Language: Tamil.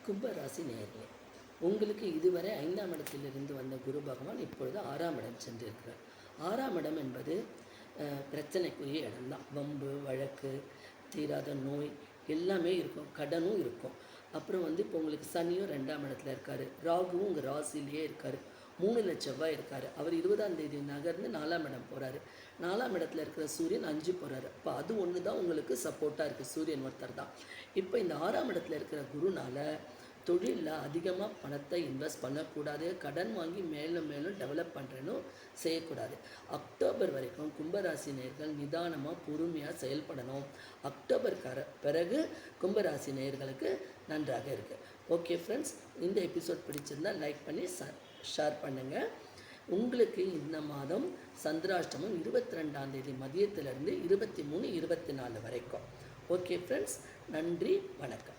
கும்பராசி நேயர்களே, உங்களுக்கு இதுவரை 5ஆம் இடத்திலிருந்து வந்த குரு பகவான் இப்பொழுது 6ஆம் இடம் சென்றிருக்கிறார். 6ஆம் இடம் என்பது பிரச்சனைக்குரிய இடம்தான். வம்பு வழக்கு, தீராத நோய் எல்லாமே இருக்கும், கடனும் இருக்கும். அப்புறம் இப்போ உங்களுக்கு சனியும் 2ஆம் இடத்துல இருக்கார், ராகுவும் உங்கள் ராசிலேயே இருக்கார், 3ல் செவ்வாய் இருக்கார். அவர் 20ஆம் தேதி நகர்ந்து 4ஆம் இடம் போகிறாரு. 4ஆம் இடத்துல இருக்கிற சூரியன் 5 போகிறாரு. அப்போ அது ஒன்று தான் உங்களுக்கு சப்போர்ட்டாக இருக்குது, சூரியன் ஒருத்தர் தான். இப்போ இந்த 6ஆம் இடத்துல இருக்கிற குருனால் தொழிலில் அதிகமாக பணத்தை இன்வெஸ்ட் பண்ணக்கூடாது, கடன் வாங்கி மேலும் மேலும் டெவலப் பண்ணுறேன்னு செய்யக்கூடாது. அக்டோபர் வரைக்கும் கும்பராசி நேயர்கள் நிதானமாக பொறுமையாக செயல்படணும். அக்டோபர் பிறகு கும்பராசி நேயர்களுக்கு நன்றாக இருக்குது. ஓகே ஃப்ரெண்ட்ஸ், இந்த எபிசோட் பிடிச்சிருந்தால் லைக் பண்ணி ஷேர் பண்ணுங்கள். உங்களுக்கு இந்த மாதம் சந்திராஷ்டமம் 22ஆம் தேதி மதியத்திலிருந்து 23, 24 வரைக்கும். ஓகே ஃப்ரெண்ட்ஸ், நன்றி, வணக்கம்.